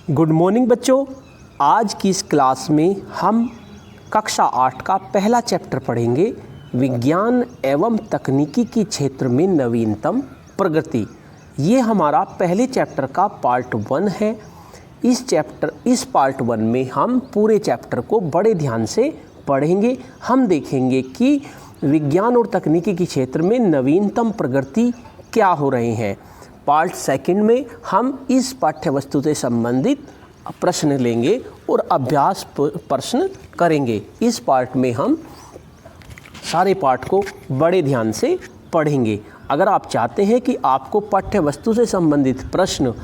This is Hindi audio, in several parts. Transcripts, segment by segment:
गुड मॉर्निंग बच्चों। आज की इस क्लास में हम कक्षा 8 का पहला चैप्टर पढ़ेंगे, विज्ञान एवं तकनीकी के क्षेत्र में नवीनतम प्रगति। ये हमारा पहले चैप्टर का पार्ट 1 है। इस पार्ट 1 में हम पूरे चैप्टर को बड़े ध्यान से पढ़ेंगे। हम देखेंगे कि विज्ञान और तकनीकी के क्षेत्र में नवीनतम प्रगति क्या हो रहे हैं। पार्ट 2 में हम इस पाठ्य वस्तु से संबंधित प्रश्न लेंगे और अभ्यास प्रश्न करेंगे। इस पार्ट में हम सारे पाठ को बड़े ध्यान से पढ़ेंगे। अगर आप चाहते हैं कि आपको पाठ्य वस्तु से संबंधित प्रश्न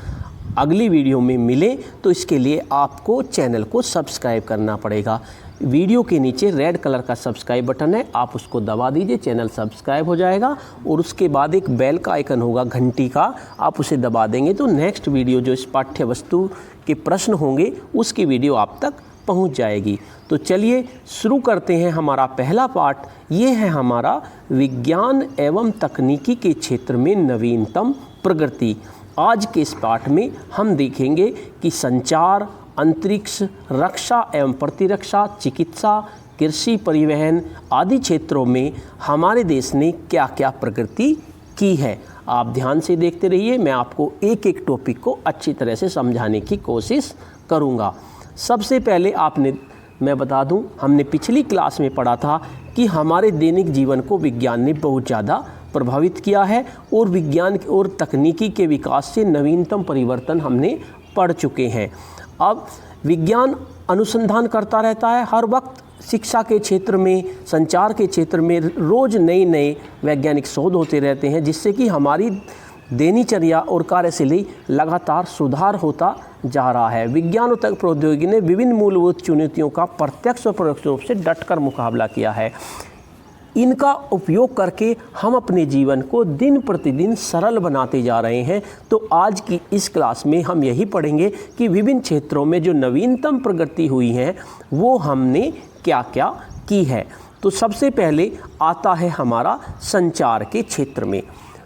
अगली वीडियो में मिले तो इसके लिए आपको चैनल को सब्सक्राइब करना पड़ेगा। वीडियो के नीचे रेड कलर का सब्सक्राइब बटन है, आप उसको दबा दीजिए, चैनल सब्सक्राइब हो जाएगा। और उसके बाद एक बेल का आइकन होगा घंटी का, आप उसे दबा देंगे तो नेक्स्ट वीडियो जो इस पाठ्य वस्तु के प्रश्न होंगे उसकी वीडियो आप तक पहुंच जाएगी। तो चलिए शुरू करते हैं हमारा पहला पाठ। ये है हमारा विज्ञान एवं तकनीकी के क्षेत्र में नवीनतम प्रगति। आज के इस पाठ में हम देखेंगे कि संचार, अंतरिक्ष, रक्षा एवं प्रतिरक्षा, चिकित्सा, कृषि, परिवहन आदि क्षेत्रों में हमारे देश ने क्या क्या प्रगति की है। आप ध्यान से देखते रहिए, मैं आपको एक एक टॉपिक को अच्छी तरह से समझाने की कोशिश करूंगा। सबसे पहले मैं बता दूं, हमने पिछली क्लास में पढ़ा था कि हमारे दैनिक जीवन को विज्ञान ने बहुत ज़्यादा प्रभावित किया है और विज्ञान और तकनीकी के विकास से नवीनतम परिवर्तन हमने पढ़ चुके हैं। अब विज्ञान अनुसंधान करता रहता है हर वक्त। शिक्षा के क्षेत्र में, संचार के क्षेत्र में रोज़ नए वैज्ञानिक शोध होते रहते हैं, जिससे कि हमारी दिनचर्या और कार्यशैली लगातार सुधार होता जा रहा है। विज्ञान और तक प्रौद्योगिकी ने विभिन्न मूलभूत चुनौतियों का प्रत्यक्ष और परोक्ष रूप से डटकर मुकाबला किया है। इनका उपयोग करके हम अपने जीवन को दिन प्रतिदिन सरल बनाते जा रहे हैं। तो आज की इस क्लास में हम यही पढ़ेंगे कि विभिन्न क्षेत्रों में जो नवीनतम प्रगति हुई है वो हमने क्या क्या की है। तो सबसे पहले आता है हमारा संचार के क्षेत्र में।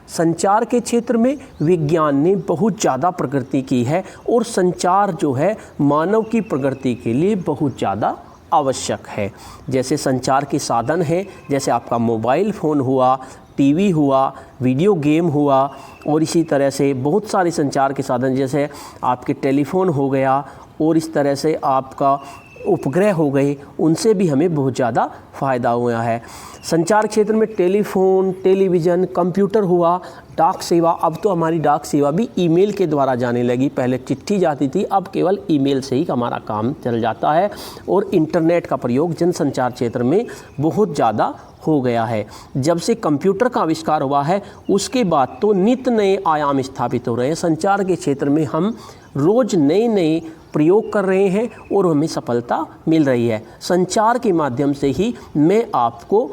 संचार के क्षेत्र में विज्ञान ने बहुत ज़्यादा प्रगति की है और संचार जो है मानव की प्रगति के लिए बहुत ज़्यादा आवश्यक है। जैसे संचार के साधन हैं, जैसे आपका मोबाइल फ़ोन हुआ, टीवी हुआ, वीडियो गेम हुआ और इसी तरह से बहुत सारे संचार के साधन जैसे आपके टेलीफोन हो गया और इस तरह से आपका उपग्रह हो गए, उनसे भी हमें बहुत ज़्यादा फ़ायदा हुआ है। संचार क्षेत्र में टेलीफोन, टेलीविज़न, कंप्यूटर हुआ, डाक सेवा। अब तो हमारी डाक सेवा भी ईमेल के द्वारा जाने लगी। पहले चिट्ठी जाती थी, अब केवल ईमेल से ही हमारा काम चल जाता है। और इंटरनेट का प्रयोग जनसंचार क्षेत्र में बहुत ज़्यादा हो गया है। जब से कंप्यूटर का आविष्कार हुआ है उसके बाद तो नित्य नए आयाम स्थापित हो रहे हैं। संचार के क्षेत्र में हम रोज़ नए प्रयोग कर रहे हैं और हमें सफलता मिल रही है। संचार के माध्यम से ही मैं आपको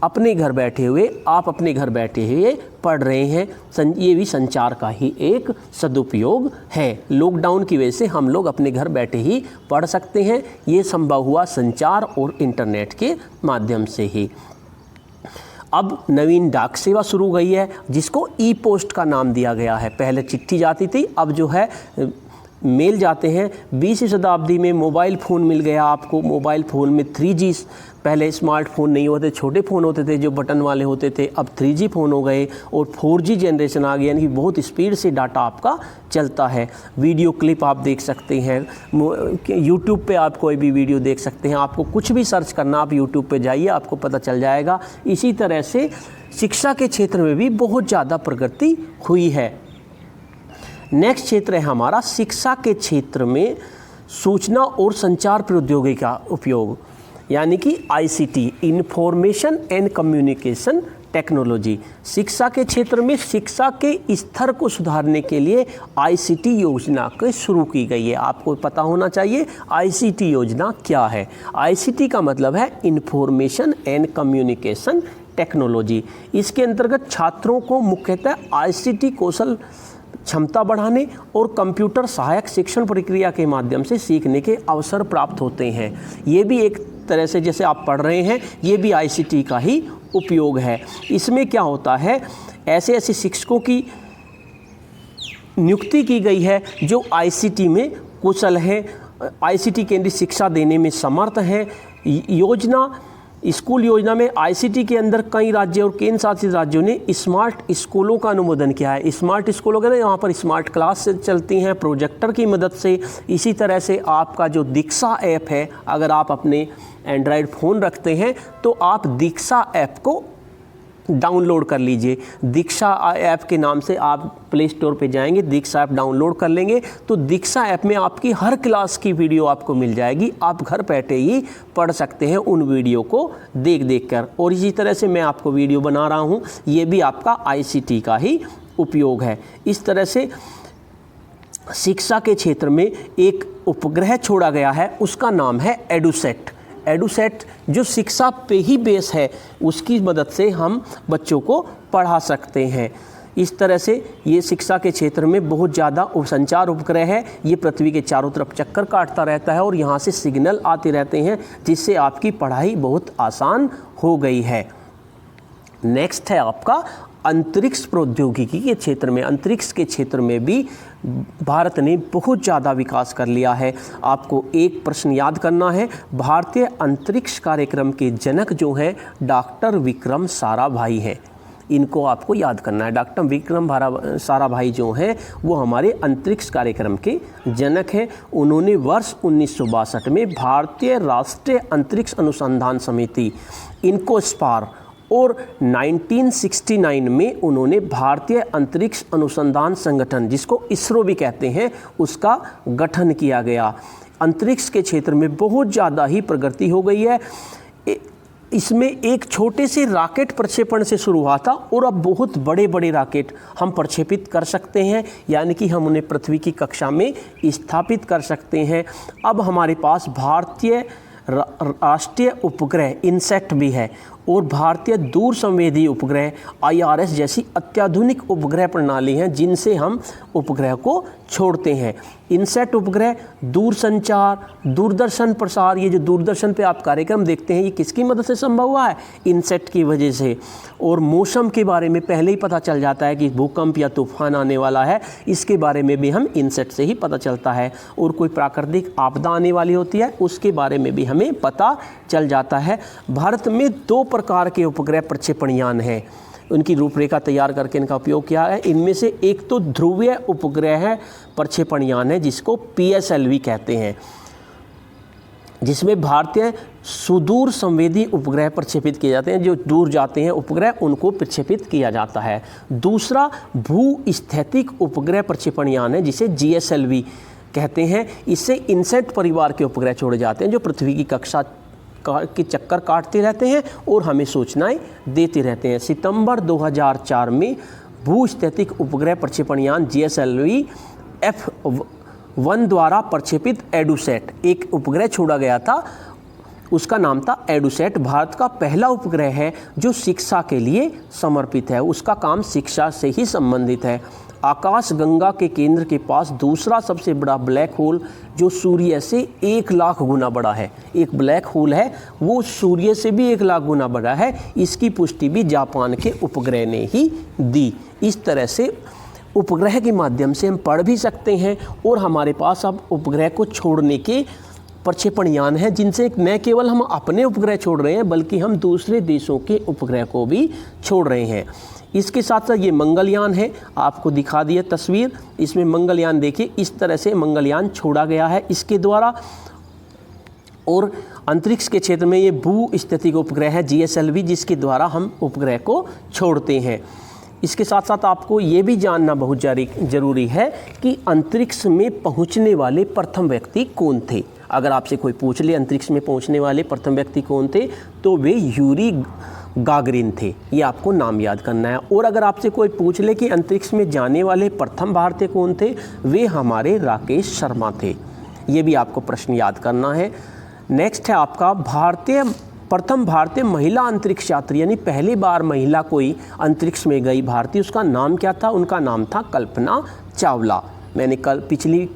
अपने घर बैठे हुए, आप अपने घर बैठे हुए पढ़ रहे हैं। ये भी संचार का ही एक सदुपयोग है। लॉकडाउन की वजह से हम लोग अपने घर बैठे ही पढ़ सकते हैं। ये संभव हुआ संचार और इंटरनेट के माध्यम से ही। अब नवीन डाक सेवा शुरू हो गई है जिसको ई पोस्ट का नाम दिया गया है। पहले चिट्ठी जाती थी, अब जो है मेल जाते हैं। 20वीं शताब्दी में मोबाइल फ़ोन मिल गया आपको। मोबाइल फ़ोन में 3G, पहले स्मार्टफोन नहीं होते, छोटे फ़ोन होते थे जो बटन वाले होते थे, अब 3G फ़ोन हो गए और 4G जनरेशन आ गई, यानी कि बहुत स्पीड से डाटा आपका चलता है। वीडियो क्लिप आप देख सकते हैं, यूट्यूब पे आप कोई भी वीडियो देख सकते हैं। आपको कुछ भी सर्च करना, आप यूट्यूब पे जाइए, आपको पता चल जाएगा। इसी तरह से शिक्षा के क्षेत्र में भी बहुत ज़्यादा प्रगति हुई है। नेक्स्ट क्षेत्र है हमारा शिक्षा के क्षेत्र में सूचना और संचार प्रौद्योगिकी का उपयोग, यानी कि ICT, information and communication technology. शिक्षा के क्षेत्र में शिक्षा के स्तर को सुधारने के लिए ICT योजना को शुरू की गई है। आपको पता होना चाहिए ICT योजना क्या है। ICT का मतलब है इंफॉर्मेशन एंड कम्युनिकेशन टेक्नोलॉजी। इसके अंतर्गत छात्रों को मुख्यतः ICT कौशल क्षमता बढ़ाने और कंप्यूटर सहायक शिक्षण प्रक्रिया के माध्यम से सीखने के अवसर प्राप्त होते हैं। ये भी एक तरह से जैसे आप पढ़ रहे हैं, ये भी ICT का ही उपयोग है। इसमें क्या होता है, ऐसे शिक्षकों की नियुक्ति की गई है जो आईसीटी में कुशल है, आईसीटी केंद्रित शिक्षा देने में समर्थ है। योजना, स्कूल योजना में आईसीटी के अंदर कई राज्य और केंद्र शासित राज्यों ने स्मार्ट स्कूलों का अनुमोदन किया है। स्मार्ट स्कूलों के ना यहाँ पर स्मार्ट क्लास चलती हैं प्रोजेक्टर की मदद से। इसी तरह से आपका जो दीक्षा ऐप है, अगर आप अपने एंड्रॉयड फ़ोन रखते हैं तो आप दीक्षा ऐप को डाउनलोड कर लीजिए। दीक्षा ऐप के नाम से आप प्ले स्टोर पे जाएंगे, दीक्षा ऐप डाउनलोड कर लेंगे तो दीक्षा ऐप में आपकी हर क्लास की वीडियो आपको मिल जाएगी। आप घर बैठे ही पढ़ सकते हैं उन वीडियो को देख कर। और इसी तरह से मैं आपको वीडियो बना रहा हूँ, ये भी आपका आईसीटी का ही उपयोग है। इस तरह से शिक्षा के क्षेत्र में एक उपग्रह छोड़ा गया है, उसका नाम है एडुसेट। एडुसेट जो शिक्षा पे ही बेस है, उसकी मदद से हम बच्चों को पढ़ा सकते हैं। इस तरह से ये शिक्षा के क्षेत्र में बहुत ज़्यादा संचार उपग्रह है। ये पृथ्वी के चारों तरफ चक्कर काटता रहता है और यहाँ से सिग्नल आते रहते हैं, जिससे आपकी पढ़ाई बहुत आसान हो गई है। नेक्स्ट है आपका अंतरिक्ष प्रौद्योगिकी के क्षेत्र में। अंतरिक्ष के क्षेत्र में भी भारत ने बहुत ज़्यादा विकास कर लिया है। आपको एक प्रश्न याद करना है, भारतीय अंतरिक्ष कार्यक्रम के जनक जो हैं डॉक्टर विक्रम साराभाई हैं। इनको आपको याद करना है। डॉक्टर विक्रम साराभाई जो हैं वो हमारे अंतरिक्ष कार्यक्रम के जनक हैं। उन्होंने वर्ष 1962 में भारतीय राष्ट्रीय अंतरिक्ष अनुसंधान समिति इनकोस्पार और 1969 में उन्होंने भारतीय अंतरिक्ष अनुसंधान संगठन, जिसको इसरो भी कहते हैं, उसका गठन किया गया। अंतरिक्ष के क्षेत्र में बहुत ज़्यादा ही प्रगति हो गई है। इसमें एक छोटे से रॉकेट प्रक्षेपण से शुरू हुआ था और अब बहुत बड़े बड़े रॉकेट हम प्रक्षेपित कर सकते हैं, यानी कि हम उन्हें पृथ्वी की कक्षा में स्थापित कर सकते हैं। अब हमारे पास भारतीय राष्ट्रीय उपग्रह इनसेट भी है और भारतीय दूर संवेदी उपग्रह IRS जैसी अत्याधुनिक उपग्रह प्रणाली हैं, जिनसे हम उपग्रह को छोड़ते हैं। इनसेट उपग्रह दूरसंचार, दूरदर्शन प्रसार, ये जो दूरदर्शन पे आप कार्यक्रम देखते हैं, ये किसकी मदद से संभव हुआ है? इनसेट की वजह से। और मौसम के बारे में पहले ही पता चल जाता है कि भूकंप या तूफान आने वाला है, इसके बारे में भी हम इनसेट से ही पता चलता है। और कोई प्राकृतिक आपदा आने वाली होती है, उसके बारे में भी हमें पता चल जाता है। भारत में 2 प्रकार के उपग्रह प्रक्षेपण यान हैं। उनकी रूपरेखा तैयार करके इनका उपयोग किया है। इनमें से एक तो ध्रुवीय उपग्रह प्रक्षेपण यान है, जिसको PSLV कहते हैं, जिसमें भारतीय सुदूर संवेदी उपग्रह प्रक्षेपित किए जाते हैं। जो दूर जाते हैं उपग्रह, उनको प्रक्षेपित किया जाता है। दूसरा भू-स्थैतिक उपग्रह प्रक्षेपण यान है, जिसे GSLV कहते हैं। इससे इनसेट परिवार के उपग्रह छोड़े जाते हैं, जो पृथ्वी की कक्षा के चक्कर काटते रहते हैं और हमें सूचनाएं देते रहते हैं। सितंबर 2004 में भू-स्थैतिक उपग्रह प्रक्षेपण यान GSLV F1 द्वारा प्रक्षेपित एडुसेट एक उपग्रह छोड़ा गया था, उसका नाम था एडुसेट। भारत का पहला उपग्रह है जो शिक्षा के लिए समर्पित है। उसका काम शिक्षा से ही संबंधित है। आकाश गंगा के केंद्र के पास दूसरा सबसे बड़ा ब्लैक होल, जो सूर्य से 1 लाख गुना बड़ा है, एक ब्लैक होल है, वो सूर्य से भी 1 लाख गुना बड़ा है। इसकी पुष्टि भी जापान के उपग्रह ने ही दी। इस तरह से उपग्रह के माध्यम से हम पढ़ भी सकते हैं और हमारे पास अब उपग्रह को छोड़ने के प्रक्षेपण यान हैं, जिनसे न केवल हम अपने उपग्रह छोड़ रहे हैं, बल्कि हम दूसरे देशों के उपग्रह को भी छोड़ रहे हैं। इसके साथ साथ ये मंगलयान है, आपको दिखा दिए तस्वीर। इसमें मंगलयान देखिए, इस तरह से मंगलयान छोड़ा गया है इसके द्वारा। और अंतरिक्ष के क्षेत्र में ये भू-स्थैतिक उपग्रह है GSLV, जिसके द्वारा हम उपग्रह को छोड़ते हैं। इसके साथ साथ आपको ये भी जानना बहुत ज़रूरी है कि अंतरिक्ष में पहुंचने वाले प्रथम व्यक्ति कौन थे। अगर आपसे कोई पूछ ले अंतरिक्ष में पहुंचने वाले प्रथम व्यक्ति कौन थे, तो वे यूरी गागरिन थे। ये आपको नाम याद करना है। और अगर आपसे कोई पूछ ले कि अंतरिक्ष में जाने वाले प्रथम भारतीय कौन थे, वे हमारे राकेश शर्मा थे। ये भी आपको प्रश्न याद करना है। नेक्स्ट है आपका प्रथम भारतीय महिला अंतरिक्ष यात्री, यानी पहली बार महिला कोई अंतरिक्ष में गई भारतीय, उसका नाम क्या था? उनका नाम था कल्पना चावला। मैंने कल पिछली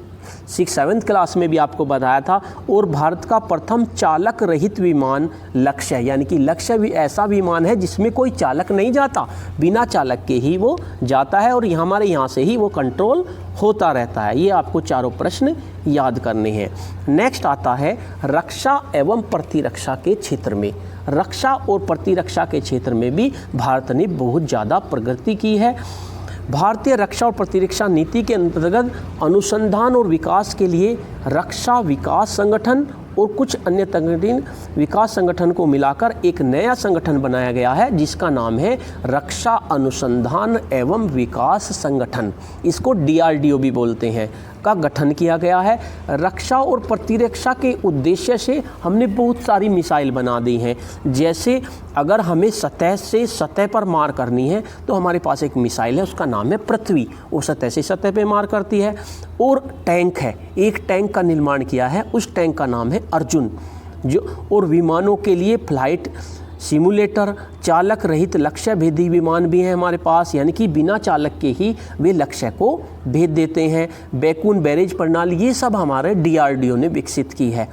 7th क्लास में भी आपको बताया था। और भारत का प्रथम चालक रहित विमान लक्ष्य, यानी कि लक्ष्य भी ऐसा विमान है जिसमें कोई चालक नहीं जाता, बिना चालक के ही वो जाता है और हमारे यहाँ से ही वो कंट्रोल होता रहता है। ये आपको चारों प्रश्न याद करने हैं। नेक्स्ट आता है रक्षा एवं प्रतिरक्षा के क्षेत्र में। रक्षा और प्रतिरक्षा के क्षेत्र में भी भारत ने बहुत ज़्यादा प्रगति की है। भारतीय रक्षा और प्रतिरक्षा नीति के अंतर्गत अनुसंधान और विकास के लिए रक्षा विकास संगठन और कुछ अन्य विकास संगठन को मिलाकर एक नया संगठन बनाया गया है जिसका नाम है रक्षा अनुसंधान एवं विकास संगठन, इसको DRDO भी बोलते हैं, का गठन किया गया है। रक्षा और प्रतिरक्षा के उद्देश्य से हमने बहुत सारी मिसाइल बना दी हैं। जैसे अगर हमें सतह से सतह पर मार करनी है तो हमारे पास एक मिसाइल है, उसका नाम है पृथ्वी, वो सतह से सतह पे मार करती है। और टैंक है, एक टैंक का निर्माण किया है, उस टैंक का नाम है अर्जुन। और विमानों के लिए फ्लाइट सिमुलेटर, चालक रहित लक्ष्य भेदी विमान भी हैं हमारे पास, यानी कि बिना चालक के ही वे लक्ष्य को भेज देते हैं। बैकून बैरेज प्रणाली, ये सब हमारे DRDO ने विकसित की है।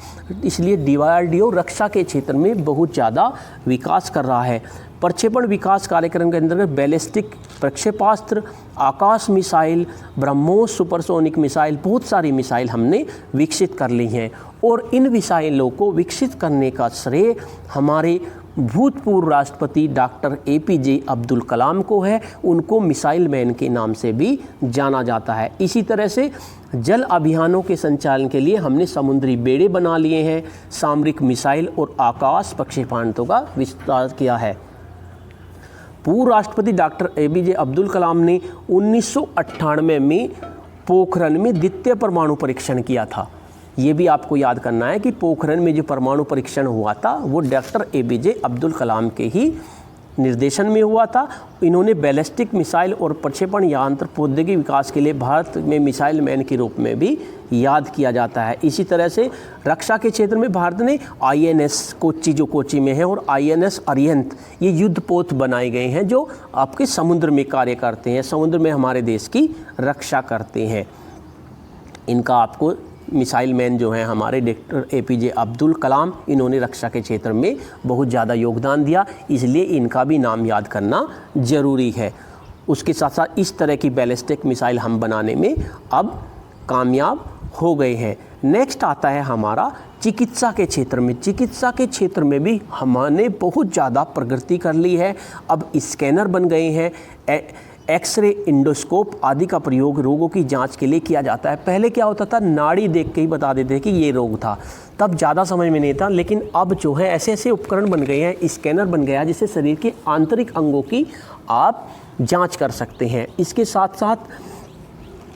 इसलिए DRDO रक्षा के क्षेत्र में बहुत ज़्यादा विकास कर रहा है। प्रक्षेपण विकास कार्यक्रम के अंतर्गत बैलिस्टिक प्रक्षेपास्त्र, आकाश मिसाइल, ब्रह्मोस सुपरसोनिक मिसाइल, बहुत सारी मिसाइल हमने विकसित कर ली हैं। और इन मिसाइलों को विकसित करने का श्रेय हमारे भूतपूर्व राष्ट्रपति डॉक्टर APJ अब्दुल कलाम को है। उनको मिसाइल मैन के नाम से भी जाना जाता है। इसी तरह से जल अभियानों के संचालन के लिए हमने समुद्री बेड़े बना लिए हैं, सामरिक मिसाइल और आकाश प्रक्षेपणास्त्रों का विस्तार किया है। पूर्व राष्ट्रपति डॉक्टर APJ अब्दुल कलाम ने 1998 में पोखरण में द्वितीय परमाणु परीक्षण किया था। ये भी आपको याद करना है कि पोखरण में जो परमाणु परीक्षण हुआ था वो डॉक्टर APJ अब्दुल कलाम के ही निर्देशन में हुआ था। इन्होंने बैलिस्टिक मिसाइल और प्रक्षेपण यंत्र प्रौद्योगिकी विकास के लिए भारत में मिसाइल मैन के रूप में भी याद किया जाता है। इसी तरह से रक्षा के क्षेत्र में भारत ने INS कोच्चि, जो कोच्चि में है, और INS अरिहंत, ये युद्धपोत बनाए गए हैं जो आपके समुद्र में कार्य करते हैं, समुद्र में हमारे देश की रक्षा करते हैं। इनका आपको मिसाइल मैन जो हैं हमारे डॉक्टर APJ अब्दुल कलाम, इन्होंने रक्षा के क्षेत्र में बहुत ज़्यादा योगदान दिया, इसलिए इनका भी नाम याद करना ज़रूरी है। उसके साथ साथ इस तरह की बैलिस्टिक मिसाइल हम बनाने में अब कामयाब हो गए हैं। नेक्स्ट आता है हमारा चिकित्सा के क्षेत्र में। चिकित्सा के क्षेत्र में भी हमने बहुत ज़्यादा प्रगति कर ली है। अब स्कैनर बन गए हैं, एक्सरे, इंडोस्कोप आदि का प्रयोग रोगों की जांच के लिए किया जाता है। पहले क्या होता था, नाड़ी देख के ही बता देते कि ये रोग था, तब ज़्यादा समझ में नहीं था। लेकिन अब जो है ऐसे ऐसे उपकरण बन गए हैं, स्कैनर बन गया है जिससे शरीर के आंतरिक अंगों की आप जांच कर सकते हैं। इसके साथ साथ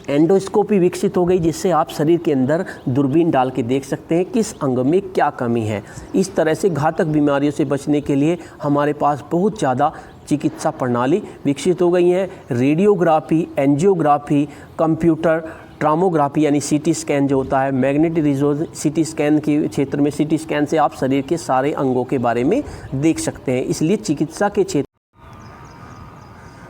एंडोस्कोपी विकसित हो गई जिससे आप शरीर के अंदर दूरबीन डाल के देख सकते हैं किस अंग में क्या कमी है। इस तरह से घातक बीमारियों से बचने के लिए हमारे पास बहुत ज़्यादा चिकित्सा प्रणाली विकसित हो गई हैं। रेडियोग्राफी, एंजियोग्राफी, कंप्यूटर ट्रामोग्राफी यानी CT स्कैन जो होता है, मैग्नेटिक रेजोनेंस CT स्कैन के क्षेत्र में CT स्कैन से आप शरीर के सारे अंगों के बारे में देख सकते हैं। इसलिए चिकित्सा के क्षेत्र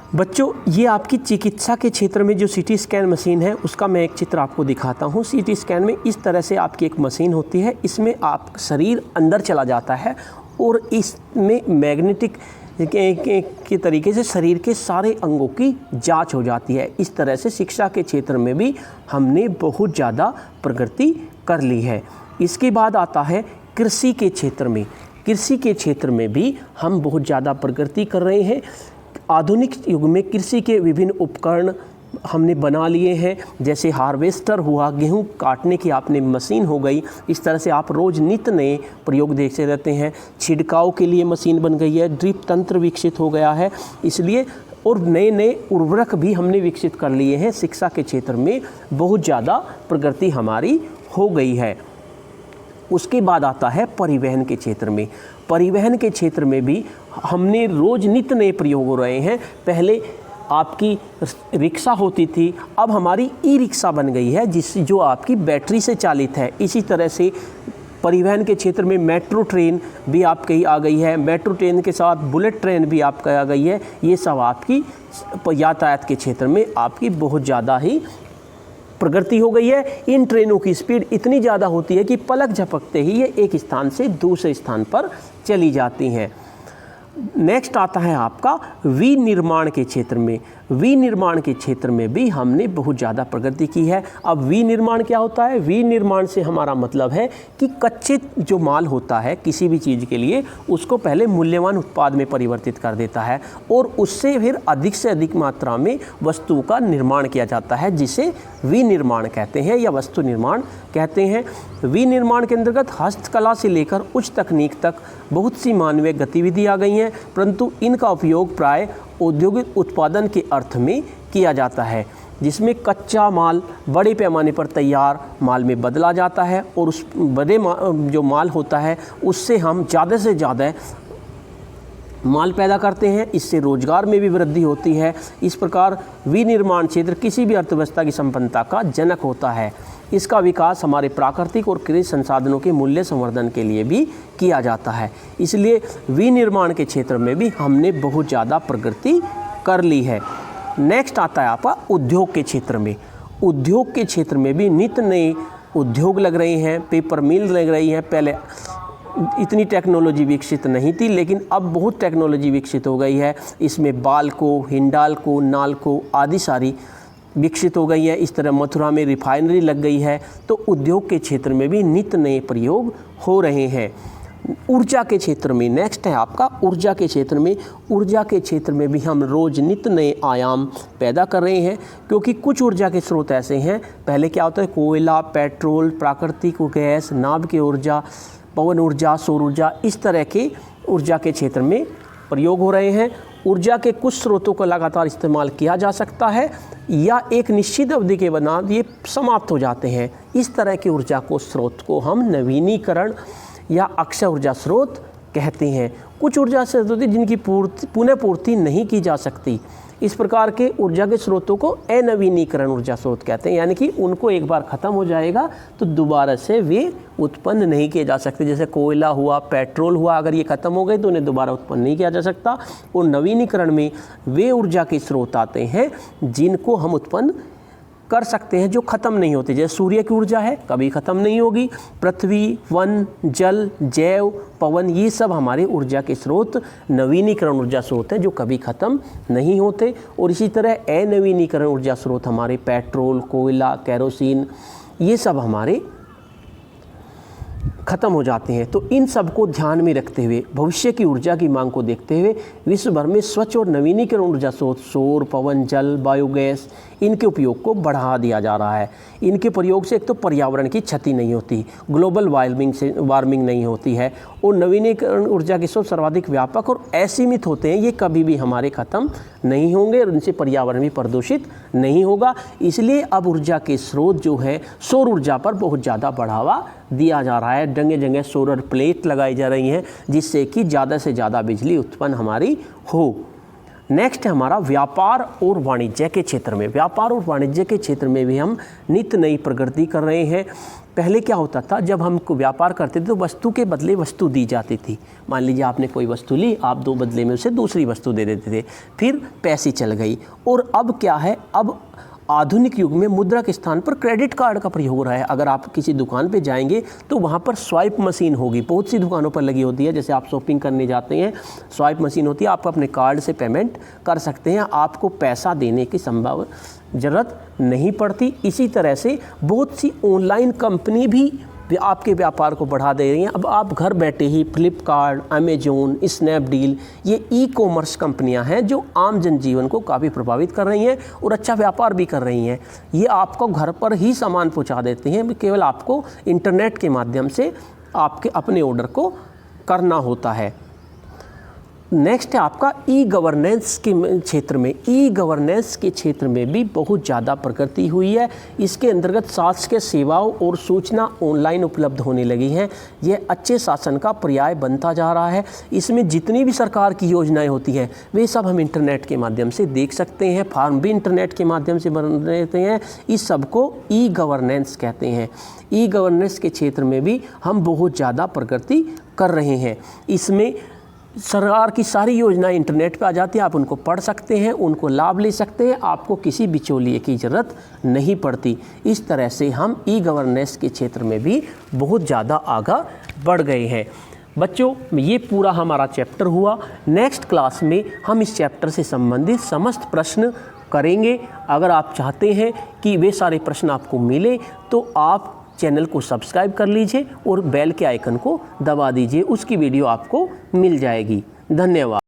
बच्चों, ये आपकी चिकित्सा के क्षेत्र में जो CT स्कैन मशीन है उसका मैं एक चित्र आपको दिखाता हूँ। CT स्कैन में इस तरह से आपकी एक मशीन होती है, इसमें आप शरीर अंदर चला जाता है और इसमें मैग्नेटिक के तरीके से शरीर के सारे अंगों की जांच हो जाती है। इस तरह से शिक्षा के क्षेत्र में भी हमने बहुत ज़्यादा प्रगति कर ली है। इसके बाद आता है कृषि के क्षेत्र में। कृषि के क्षेत्र में भी हम बहुत ज़्यादा प्रगति कर रहे हैं। आधुनिक युग में कृषि के विभिन्न उपकरण हमने बना लिए हैं, जैसे हार्वेस्टर हुआ, गेहूं काटने की आपने मशीन हो गई। इस तरह से आप रोज़ नित्य नए प्रयोग देखते रहते हैं। छिड़काव के लिए मशीन बन गई है, ड्रिप तंत्र विकसित हो गया है, इसलिए और नए नए उर्वरक भी हमने विकसित कर लिए हैं। शिक्षा के क्षेत्र में बहुत ज़्यादा प्रगति हमारी हो गई है। उसके बाद आता है परिवहन के क्षेत्र में। परिवहन के क्षेत्र में भी हमने रोज़ नित्य नए प्रयोग हो रहे हैं। पहले आपकी रिक्शा होती थी, अब हमारी ई-रिक्शा बन गई है जो आपकी बैटरी से चालित है। इसी तरह से परिवहन के क्षेत्र में मेट्रो ट्रेन भी आपकी आ गई है। मेट्रो ट्रेन के साथ बुलेट ट्रेन भी आपकी आ गई है। ये सब आपकी यातायात के क्षेत्र में आपकी बहुत ज़्यादा ही प्रगति हो गई है। इन ट्रेनों की स्पीड इतनी ज़्यादा होती है कि पलक झपकते ही ये एक स्थान से दूसरे स्थान पर चली जाती हैं। नेक्स्ट आता है आपका विनिर्माण के क्षेत्र में। विनिर्माण के क्षेत्र में भी हमने बहुत ज़्यादा प्रगति की है। अब विनिर्माण क्या होता है? विनिर्माण से हमारा मतलब है कि कच्चे जो माल होता है किसी भी चीज़ के लिए, उसको पहले मूल्यवान उत्पाद में परिवर्तित कर देता है और उससे फिर अधिक से अधिक मात्रा में वस्तुओं का निर्माण किया जाता है, जिसे विनिर्माण कहते हैं या वस्तु निर्माण कहते हैं। विनिर्माण के अंतर्गत हस्तकला से लेकर उच्च तकनीक तक बहुत सी मानवीय गतिविधि आ गई हैं, परंतु इनका उपयोग प्राय औद्योगिक उत्पादन के अर्थ में किया जाता है, जिसमें कच्चा माल बड़े पैमाने पर तैयार माल में बदला जाता है और उस बड़े जो माल होता है उससे हम ज़्यादा से ज़्यादा माल पैदा करते हैं। इससे रोजगार में भी वृद्धि होती है। इस प्रकार विनिर्माण क्षेत्र किसी भी अर्थव्यवस्था की संपन्नता का जनक होता है। इसका विकास हमारे प्राकृतिक और कृषि संसाधनों के मूल्य संवर्धन के लिए भी किया जाता है। इसलिए विनिर्माण के क्षेत्र में भी हमने बहुत ज़्यादा प्रगति कर ली है। नेक्स्ट आता है आपका उद्योग के क्षेत्र में। उद्योग के क्षेत्र में भी नित्य नए उद्योग लग रहे हैं, पेपर मिल लग रही हैं। पहले इतनी टेक्नोलॉजी विकसित नहीं थी, लेकिन अब बहुत टेक्नोलॉजी विकसित हो गई है। इसमें बाल्को, हिंडाल्को, नाल्को आदि सारी विकसित हो गई है। इस तरह मथुरा में रिफाइनरी लग गई है। तो उद्योग के क्षेत्र में भी नित्य नए प्रयोग हो रहे हैं। ऊर्जा के क्षेत्र में नेक्स्ट है आपका ऊर्जा के क्षेत्र में। ऊर्जा के क्षेत्र में भी हम रोज़ नित्य नए आयाम पैदा कर रहे हैं, क्योंकि कुछ ऊर्जा के स्रोत ऐसे हैं। पहले क्या होता है? कोयला, पेट्रोल, प्राकृतिक गैस, नाभिकीय ऊर्जा, पवन ऊर्जा, सौर ऊर्जा, इस तरह के ऊर्जा के क्षेत्र में प्रयोग हो रहे हैं। ऊर्जा के कुछ स्रोतों का लगातार इस्तेमाल किया जा सकता है या एक निश्चित अवधि के बाद ये समाप्त हो जाते हैं। इस तरह की ऊर्जा को स्रोत को हम नवीनीकरण या अक्षय ऊर्जा स्रोत कहते हैं। कुछ ऊर्जा स्रोत होती हैं जिनकी पुनः पूर्ति नहीं की जा सकती। इस प्रकार के ऊर्जा के स्रोतों को अनवीनीकरण ऊर्जा स्रोत कहते हैं, यानी कि उनको एक बार ख़त्म हो जाएगा तो दोबारा से वे उत्पन्न नहीं किए जा सकते। जैसे कोयला हुआ, पेट्रोल हुआ, अगर ये ख़त्म हो गए तो उन्हें दोबारा उत्पन्न नहीं किया जा सकता। और नवीनीकरण में वे ऊर्जा के स्रोत आते हैं जिनको हम उत्पन्न कर सकते हैं, जो ख़त्म नहीं होते। जैसे सूर्य की ऊर्जा है, कभी ख़त्म नहीं होगी। पृथ्वी, वन, जल, जैव, पवन, ये सब हमारे ऊर्जा के स्रोत नवीनीकरण ऊर्जा स्रोत हैं जो कभी ख़त्म नहीं होते। और इसी तरह अनवीनीकरण ऊर्जा स्रोत हमारे पेट्रोल, कोयला, केरोसिन, ये सब हमारे ख़त्म हो जाते हैं। तो इन सब को ध्यान में रखते हुए, भविष्य की ऊर्जा की मांग को देखते हुए विश्व भर में स्वच्छ और नवीनीकरण ऊर्जा स्रोत सौर, पवन, जल, बायोगैस, इनके उपयोग को बढ़ा दिया जा रहा है। इनके प्रयोग से एक तो पर्यावरण की क्षति नहीं होती, ग्लोबल वार्मिंग नहीं होती है, और नवीनीकरण ऊर्जा के स्रोत सर्वाधिक व्यापक और असीमित होते हैं। ये कभी भी हमारे ख़त्म नहीं होंगे और इनसे पर्यावरण भी प्रदूषित नहीं होगा। इसलिए अब ऊर्जा के स्रोत जो है सौर ऊर्जा पर बहुत ज़्यादा बढ़ावा दिया जा रहा है। जगह जगह सोलर प्लेट लगाई जा रही हैं जिससे कि ज़्यादा से ज़्यादा बिजली उत्पन्न हमारी हो। नेक्स्ट है हमारा व्यापार और वाणिज्य के क्षेत्र में। व्यापार और वाणिज्य के क्षेत्र में भी हम नित्य नई प्रगति कर रहे हैं। पहले क्या होता था, जब हम व्यापार करते थे तो वस्तु के बदले वस्तु दी जाती थी। मान लीजिए आपने कोई वस्तु ली, आप दो बदले में उसे दूसरी वस्तु दे देते थे, फिर पैसे चल गई। और अब क्या है, अब आधुनिक युग में मुद्रा के स्थान पर क्रेडिट कार्ड का प्रयोग हो रहा है। अगर आप किसी दुकान पे जाएंगे तो वहाँ पर स्वाइप मशीन होगी, बहुत सी दुकानों पर लगी होती है। जैसे आप शॉपिंग करने जाते हैं, स्वाइप मशीन होती है, आप अपने कार्ड से पेमेंट कर सकते हैं, आपको पैसा देने की ज़रूरत नहीं पड़ती। इसी तरह से बहुत सी ऑनलाइन कंपनी भी आपके व्यापार को बढ़ा दे रही हैं। अब आप घर बैठे ही फ्लिपकार्ट, अमेजोन, स्नैपडील, ये ई-कॉमर्स कंपनियां हैं जो आम जनजीवन को काफ़ी प्रभावित कर रही हैं और अच्छा व्यापार भी कर रही हैं। ये आपको घर पर ही सामान पहुंचा देते हैं, केवल आपको इंटरनेट के माध्यम से आपके अपने ऑर्डर को करना होता है। नेक्स्ट है आपका ई गवर्नेंस के क्षेत्र में। ई गवर्नेंस के क्षेत्र में भी बहुत ज़्यादा प्रगति हुई है। इसके अंतर्गत शासकीय सेवाओं और सूचना ऑनलाइन उपलब्ध होने लगी हैं। यह अच्छे शासन का पर्याय बनता जा रहा है। इसमें जितनी भी सरकार की योजनाएं होती हैं वे सब हम इंटरनेट के माध्यम से देख सकते हैं। फॉर्म भी इंटरनेट के माध्यम से बन रहते हैं। इस सब को ई गवर्नेंस कहते हैं। ई गवर्नेंस के क्षेत्र में भी हम बहुत ज़्यादा प्रगति कर रहे हैं। इसमें सरकार की सारी योजनाएं इंटरनेट पे आ जाती हैं, आप उनको पढ़ सकते हैं, उनको लाभ ले सकते हैं, आपको किसी बिचौलिए की ज़रूरत नहीं पड़ती। इस तरह से हम ई गवर्नेंस के क्षेत्र में भी बहुत ज़्यादा आगे बढ़ गए हैं। बच्चों, ये पूरा हमारा चैप्टर हुआ। नेक्स्ट क्लास में हम इस चैप्टर से संबंधित समस्त प्रश्न करेंगे। अगर आप चाहते हैं कि वे सारे प्रश्न आपको मिले तो आप चैनल को सब्सक्राइब कर लीजिए और बेल के आइकन को दबा दीजिए, उसकी वीडियो आपको मिल जाएगी। धन्यवाद।